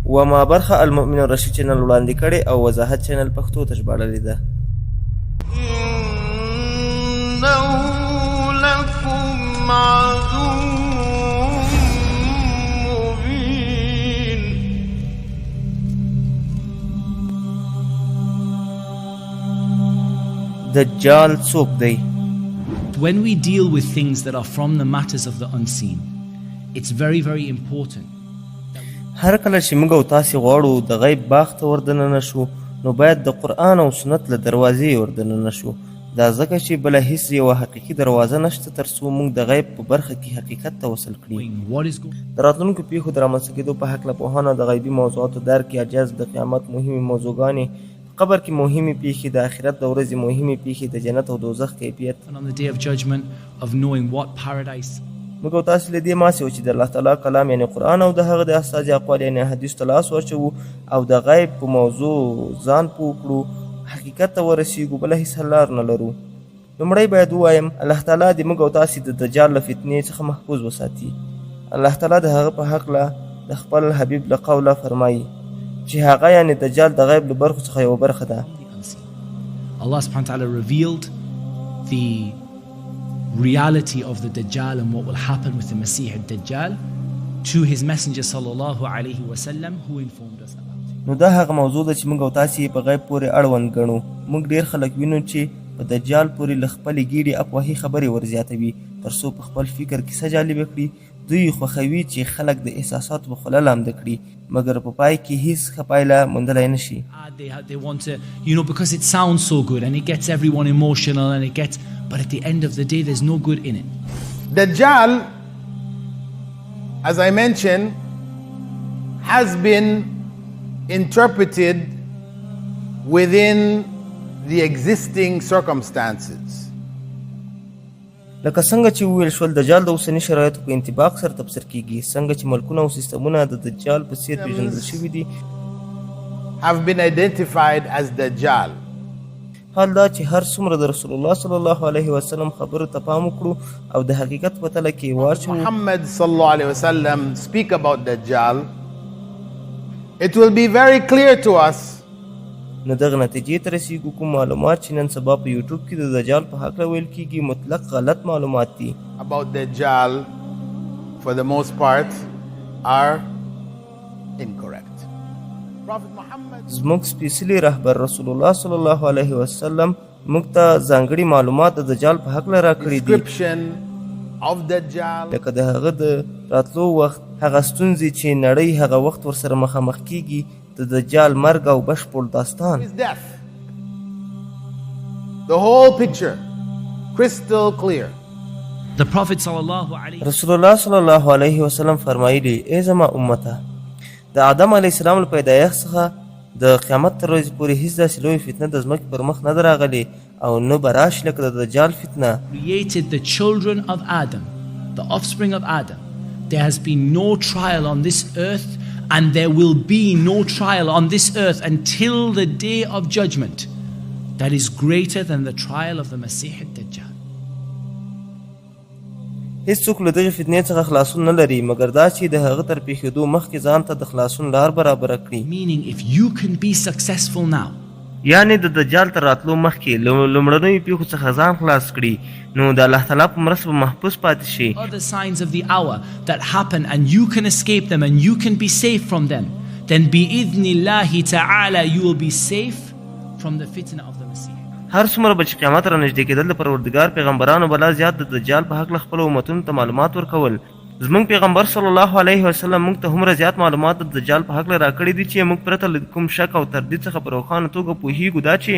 اوومه برخه المومن الرشید چینل وړاندې کړې او وضاحت چینل پښتو ته ژباړلې ده. إنه لكم عدو مبين. دجال څوک دی؟ When we deal with things that are from the matters of the unseen, it's very, very important. هر کله چې موږ او تاسې غواړو د غیب باغ ته وردننه شو نو باید د قرآن او سنت له دروازې وردننه شو. دا ځکه چې بله هیڅ یوه حقیقي دروازه نشته تر څو موږ د غیب په برخه کې حقیقت ته وصل کړي. د راتلونکو پیښو د رامنځته کېدو په هکله پوهانو د غیبي موضوعاتو درک عجز، د قیامت مهمې موضوعګانې، قبر کې مهمې پیښې، د آخرت د ورځې مهمې پیښې، د جنت او دوزخ کیفیت. موږ او تاسې له دې ماسې و چې د الله تعالی کلام یعنې قرآن او د هغه د استازي اقوال یعنې حدیثو ته لاس واچوو او د غیب په موضوع ځان پوه کړو، حقیقت ته ورسیږو، بله هېڅ حل لار نه لرو. لومړی باید ووایم الله تعالی دې موږ او تاسې د دجال له فتنې څخه محفوظ وساتي. الله تعالی د هغه په هکله د خپل حبیب له قوله فرمایي چې هغه یعنې دجال د غیب له برخو څخه یوه برخه ده. Allah subhanahu wa ta'ala revealed the reality of the Dajjal and what will happen with the Masih al-Dajjal to his messenger sallallahu alayhi wa sallam who informed us about it. نو دا هغه موضوع ده چې موږ او تاسې په غیب پورې اړوند ګڼو. موږ ډېر خلک وینو چې په دجال پورې له خپلې ګیډې افواهي خبرې ورزیاتوي تر څو په خپل فکر کیسه جالبه کړي. دوی خوښوي چې خلک د احساساتو په خوله لامده کړي مګر په پای کې هیڅ ښه پایله موندلی نه شي. They want to, because it sounds so good and it gets everyone emotional and it gets, but at the end of the day there's no good in it. Dajjal, as I mentioned, has been interpreted within the existing circumstances. لکه څنګه چې وویل شول دجال د اوسني شرایطو په انطباق سره تفسیر کیږي. څنګه چې ملکونه او سیستمونه د دجال په څیر پیژندل شوي دي have been identified as Dajjal. حال دا چې هر څومره د رسول الله صلی الله علیه وسلم خبرو ته پام وکړو او د حقیقت په تله کې واچو Muhammad sallallahu alaihi wasallam speak about Dajjal, it will be very clear to us نو دغه نتیجې ته رسیږو کوم معلومات چې نن سبا په یوټیوب کې د دجال په هکله ویل کیږي مطلق غلط معلومات دي. about Dajjal for the most part are incorrect. Prophet Muhammad زموږ سپېڅلي رهبر رسول الله صلی الله علیه وسلم موږ ته ځانګړي معلومات د دجال په هکله راکړي دي of Dajjal لکه د هغه د راتلو وخت، هغه ستونزې چې نړۍ هغه وخت ورسره مخامخ کیږي، د دجال مرګ او بشپړ داستان. his death, the whole picture crystal clear. The Prophet sallallahu alayhi رسول الله صلی الله علیه وسلم فرمایلی ای زما امته د آدم علیه السلام له پیدایښت څخه د قیامت تر ورځې پورې هیڅ داسې لویه فتنه د ځمکې پر مخ نه ده راغلې او نه به راشي لکه د دجال فتنه. created the children of Adam, the offspring of Adam. There has been no trial on this earth and there will be no trial on this earth until the day of judgment that is greater than the trial of the Masih al-Dajjal. هیڅوک له دغې فتنې څخه خلاصون نه لري مګر دا چې د هغه تر پېښېدو مخکې ځان ته د خلاصون لار برابره کړي. Meaning if you can be successful now, یعنې د دجال تر راتلو مخکې لومړنیو پیښو څخه ځان خلاص کړي نو د الله تعالی په مرسته به محفوظ پاتې شي. other signs of the hour that happen and you can escape them and you can be safe from them, then بِإِذْنِ اللَّهِ تَعَالَى you will be safe from the fitna of the Masih. هر څومره به چې قیامت را نږدې کېدل د پروردګار پیغمبرانو به لا زیات د دجال په هکله خپلو امتونو ته معلومات ورکول. زموږ پیغمبر صلی الله علیه وسلم موږ ته هومره زیات معلومات د دجال په هکله راکړي دي چې موږ پرته له کوم شک او تردید څخه په روښانه توګه پوهیږو دا چې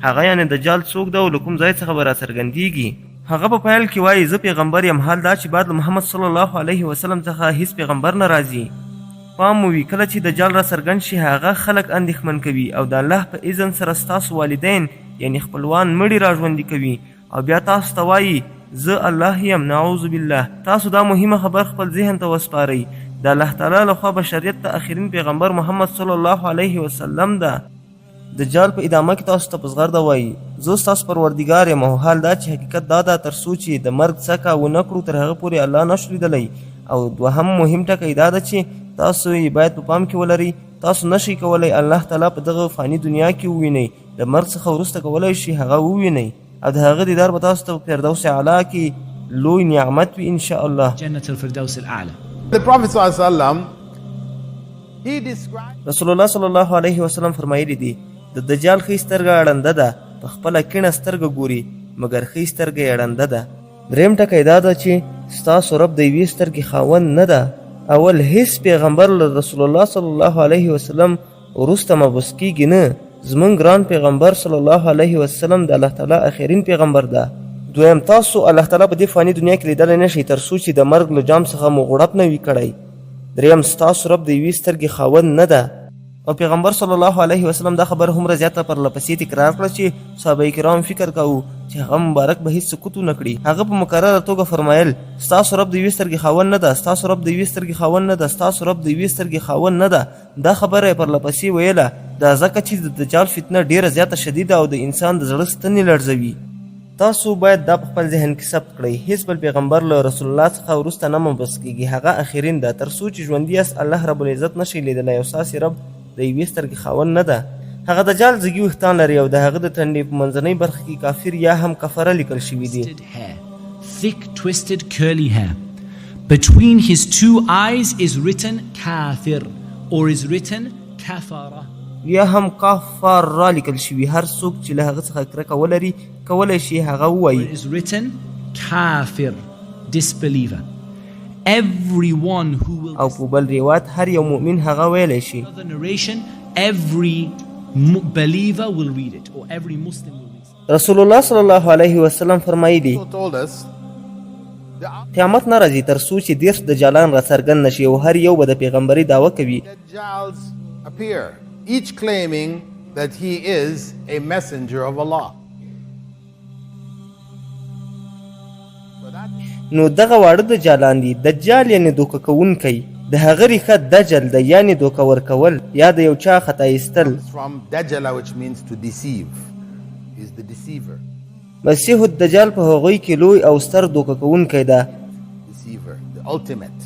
هغه یعنې دجال څوک ده او له کوم ځای څخه به راڅرګندیږي. هغه په پیل کې وایي زه پیغمبر یم، حال دا چې بعد له محمد صلی الله علیه وسلم څخه هیڅ پیغمبر نه راځي. پام مو وي کله چې دجال راڅرګند شي هغه خلک اندېښمن کوي او د الله په اذن سره ستاسو والدین یعنی خپلوان مړي راژوندي کوي او بیا تاسو ته وایي زه الله یم، نعوذ بالله. تاسو دا مهمه خبر خپل ذهن ته وسپارئ. د الله تعالی لخوا بشریت ته اخرین پیغمبر محمد صلی الله علیه وسلم ده. دجال په ادامه کې تاسو ته په زغرده وایي زه ستاسو پروردګار یم او حال دا چې حقیقت دا ده تر څو چې د مرګ څکه ونه کړو تر هغه پورې الله نشو لیدلی. او دوهم مهم ټکی دا ده چې تاسو یې باید په پام کې ولرئ تاسو نشئ کولی الله تعالی په دغه فاني دنیا کې ووینئ د مرګ څخه وروسته کولی شي هغه ووینئ او د هغه دیدار به تاسو ته په فردوس اعلی کې لوی نعمت وي انشاءالله. جنة الفردوس الأعلى. The Prophet ﷺ, he described رسول الله صلی الله علیه وسلم فرمایلی دي د دجال ښۍ سترګه ړنده ده په خپله کیڼه سترګه ګوري مګر ښۍ سترګه یې ړنده ده. دریم ټکی دا ده چې ستاسو رب د یوې سترګې خاوند نه ده. اول هیڅ پیغمبر له رسول الله صلی الله علیه وسلم وروسته مبعوث کیږي نه. زمونږ ګران پیغمبر صلی الله علیه وسلم د الله تعالی اخرین پیغمبر ده. دویم تاسو الله تعالی په دې فاني دنیا کې لیدلی نه شئ تر څو چې د مرګ له جام څخه مو غړپ نه وي کړی. دریم ستاسو رب د یوې سترګې خاوند نه ده. او پیغمبر صلی الله علیه وسلم دا خبر هومره زیاته پرلپسې تکرار کړه چې صحابه کرام فکر کوو چې هغه مبارک به هیڅ سکوت ونه کړي. هغه په مکرره توګه فرمایل ستاسو رب د یوې سترګې خاوند نه ده، ستاسو رب د یوې سترګې خاوند نه ده، ستاسو رب د یوې سترګې خاوند نه ده. دا خبره یې پرلپسې ویله دا ځکه چې د دجال فتنه ډیره زیاته شدیده او د انسان د زړه ستنې لړزوي. تاسو باید دا په خپل ذهن کې ثبت کړئ هیڅ بل پیغمبر له رسول الله څخه وروسته نه مبعوث کیږي. هغه اخرین ده. تر څو چې ژوندي یاست الله رب العزت نشئ لیدلی او ستاسې رب د یوې سترګې خاوند نه ده. هغه دجال زیږي ویښتان لري او د هغه د ټنډې په منځنۍ برخه کې کافر یا هم کفره لیکل شوي دي. Thick twisted curly hair. Between his two eyes is written kafir or is written kafara. یا هم کافر را لیکل شوي. هر څوک چې له هغه څخه کرکه ولري کولی شي هغه ووایي. It is written kafir, disbeliever. Everyone who will. او په بل روایت هر یو مؤمن هغه ویلی شي. Another narration, every believer will read it or every Muslim will read it. رسول الله صلی الله علیه وسلم فرمایلی also told us قیامت نه راځي تر څو چې 30 دجالان را څرګند نشي او هر یو به د پیغمبري دعوه کوي. Dajjals appear, each claiming that he is a messenger of Allah. نو دغه واړه دجالان دي. دجال یعنی دوکه کوونکی. د هغه ریښه دجل ده یعنی دوکه ورکول یا د یو چا خطا ایستل. From Dajjala, which means to deceive. He's the deceiver. مسیح الدجال په هغوی کې لوی او ستر دوکه کوونکی ده. Deceiver, the ultimate.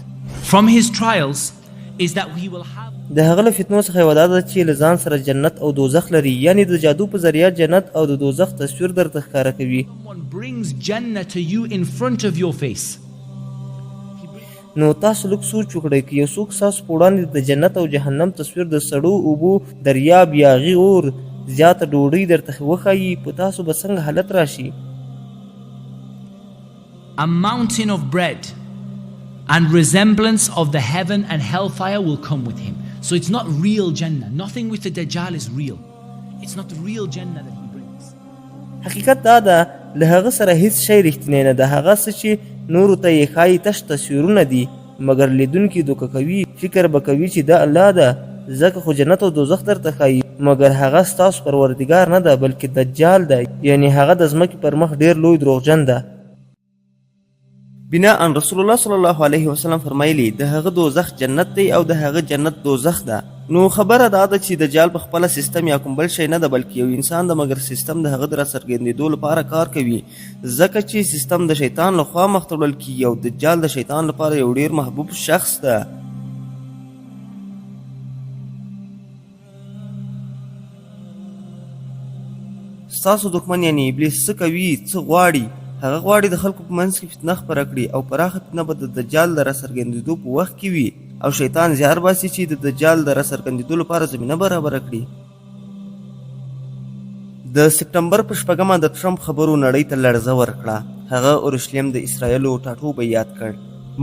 From his trials is that we will have. د هغه له فتنو څخه یوه دا ده چې له ځان سره جنت او دوزخ لري یعنی د جادو په ذریعه جنت او د دوزخ تصویر درته ښکاره کوي. Someone brings Jannah to you in front of your face. نو تاسو لږ سوچ وکړئ که یو څوک ستاسو په وړاندې د جنت او جهنم تصویر د سړو اوبو دریاب یا غي اور زیاته ډوډۍ درته وښایي په تاسو به څنګه حالت راشي. A mountain of bread and resemblance of the heaven and hellfire will come with him. So it's not real Jannah. Nothing with the Dajjal is real. It's not the real Jannah that he brings. حقیقت دا ده له هغه سره هیڅ شی رښتینی نه ده. هغه څه چې نورو ته یې ښایي تش تصویرونه دي مګر لیدونکي دوکه کوي. فکر به کوي چې دا الله ده ځکه خو جنت او دوزخ درته ښایي مګر هغه ستاسو پروردګار نه ده بلکې دجال ده یعنی هغه د ځمکې پر مخ ډیر لوی دروغجن ده. بنا ان رسول الله صلی الله علیه وسلم فرمایلی د هغه دوزخ جنت دی او د هغه جنت دوزخ ده. نو خبره دا ده چې دجال په خپله سیستم یا کوم بل شی نه ده بلکې یو انسان ده مګر سیستم د هغه د راڅرګندېدو لپاره کار کوي ځکه چې سیستم د شیطان لخوا مخته وړل کیږي او دجال د شیطان لپاره یو ډیر محبوب شخص ده. ستاسو دښمن یعنی ابلیس څه کوي څه غواړي؟ هغه غواړي د خلکو په منځ کې فتنه خپره کړي او پراخه فتنه به د دجال د راڅرګندېدو په وخت کې وي او شیطان زیار باسي چې د دجال د راڅرګندېدو لپاره زمینه برابره کړي. د سپټمبر په 6 د ټرمپ خبرو نړۍ ته لړزه ورکړه. هغه اورشلیم د اسرایلو ټاټوبی یاد کړ.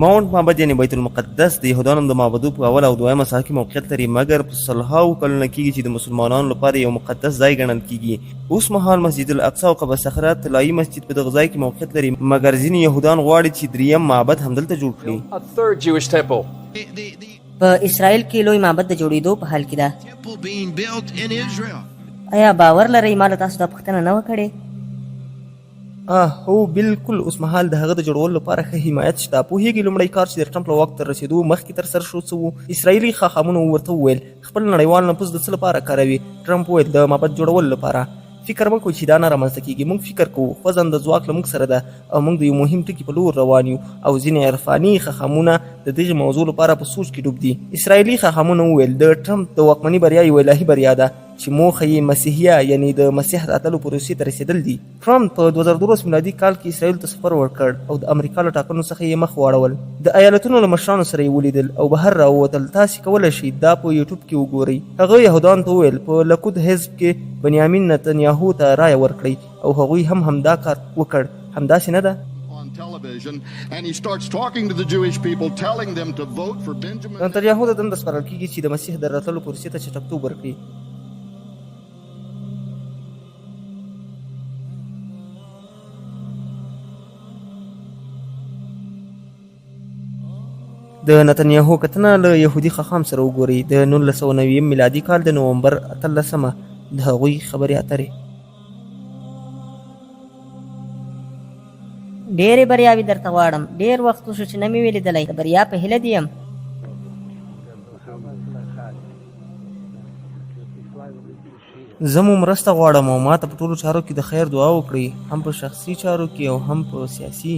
ماونټ معبد یعنی بیت المقدس د یهودانو د معبدو په اول او دویمه ساحه کې موقعیت لري مګر په سلهاو کلونه کېږي چې د مسلمانانو لپاره یو مقدس ځای ګڼل کېږي. اوس مهال مسجد الاقصی او قبه صخره طلایي مسجد په دغه ځای کې موقعیت لري مګر ځینې یهودان غواړي چې دریم معبد همدلته جوړ کړي. A third Jewish temple. په اسرائیل کې لوی معبد د جوړېدو په حال کې ده. Temple being built in Israel. آیا باور لرئ ما له تاسو دا پوښتنه نه وه کړې؟ هو بالکل اوس مهال د هغه د جوړولو لپاره ښه حمایت شته. پوهېږي لومړی کار چې د ټرمپ له واک ته رسېدو مخکې ترسره شو څه و؟ اسرائیلي خاخامونو ورته وویل خپل نړیوال نفوذ د څه لپاره کاروي؟ ټرمپ وویل د معبد جوړولو لپاره. فکر مه کوئ چې دا نه رامنځته کېږي. موږ فکر کوو خوځنده ځواک له موږ سره ده او موږ د یو مهم ټکي په لور روان یو او ځینې عرفاني خخامونه د دغې موضوع لپاره په سوچ کې ډوب دي. اسرائیلي خخامونه وویل د ټرمپ د واکمني بریا یو الهي بریا ده چې موخه یې مسیحیه یعنی د مسیح راتلو پروسې ته رسېدل دي. ټرمپ په 2012 میلادي کال کې اسرائیل ته سفر وکړ او د امریکا له ټاکنو څخه یې مخ واړول. د ایالتونو له مشرانو سره یې ولیدل او بهر راووتل. تاسې کولی شئ دا په یوټیوب کې وګورئ. هغه یهودانو ته وویل په لکود حزب کې بنیامین نتنیاهو ته رایه ورکړئ او هغوی هم همدا کار وکړ. همداسې نه ده؟ television and he starts talking to the Jewish people telling them to vote for Benjamin. نتنیاهو ته دنده سپارل کېږي چې د مسیح د راتلو پروسې ته چټکتوب ورکړي. د نتنیاهو کتنه له یهودي خاخام سره وګورئ. د 1990 میلادي کال د نومبر 18 د هغوی خبرې اترې. ډېرې بریاوې درته غواړم. ډېر وخت وشو چې نه مې وې لیدلی. د بریا په هیله دې یم. زه مو مرسته غواړم او ما ته په ټولو چارو کې د خیر دعا وکړئ، هم په شخصي چارو کې او هم په سیاسي.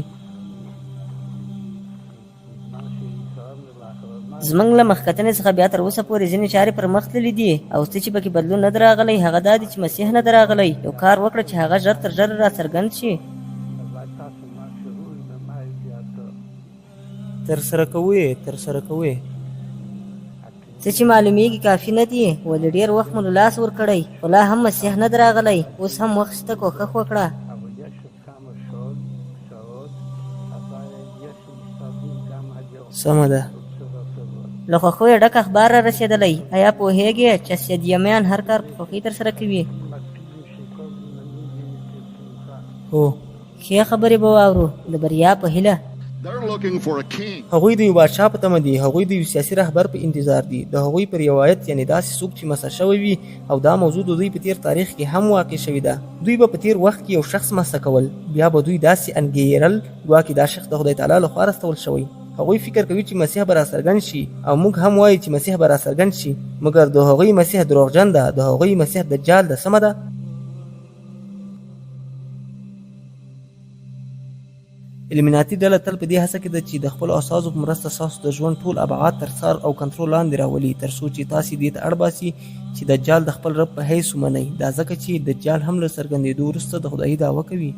زموږ له مخکتنې څخه بیا تر اوسه پورې ځینې چارې پر مخ تللي دي او څه چې پکې بدلون نه ده راغلی هغه دا دی چې مسیح نه ده راغلی. یو کار وکړه چې هغه ژر تر ژره راڅرګند شي. ترسره کوئ څه چې معلومیږي کافي نه دي. ولې ډېر وخت مو له لاسه ورکړی خو لا هم مسیح نه ده راغلی. اوس هم وخت شته کوښښ وکړه. سمه ده. له خوښیو ډک اخبار را رسېدلی. آیا پوهېږې چې سیدیمیان هر کار په خوښۍ ترسره کوي؟ هو، ښې خبرې به واورو د بریا په هیله. هغوی د یو بادشاه په تمه دي. هغوی د یو سیاسي رهبر په انتظار دي. د هغوی په روایت یعنې داسې څوک چې مسح شوی وي او دا موضوع د دوی په تیر تاریخ کې هم واقع شوې ده. دوی به په تیر وخت کې یو شخص مسح کول، بیا به دوی داسې انګیرل ګواکې دا شخص د خدای تعالی لخوا راستول شوی. هغوی فکر کوي چې مسیح به راڅرګند شي او موږ هم وایو چې مسیح به راڅرګند شي، مګر د هغوی مسیح دروغجن ده. د هغوی مسیح دجال ده. سمه ده؟ الومیناتي ډله تل په دې هڅه کې ده چې د خپلو اساسو په مرسته ستاسو د ژوند ټول ابعاد تر څار او کنټرول لاندې راولي، تر څو چې تاسې دې ته اړ باسي چې دجال د خپل رب په حیث ومنئ. دا ځکه چې دجال هم له څرګندېدو وروسته د خدایي دعوه کوي.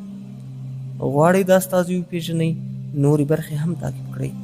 غواړئ دا ستاسو وپېژنئ؟ نورې برخې هم تعقیب کړئ.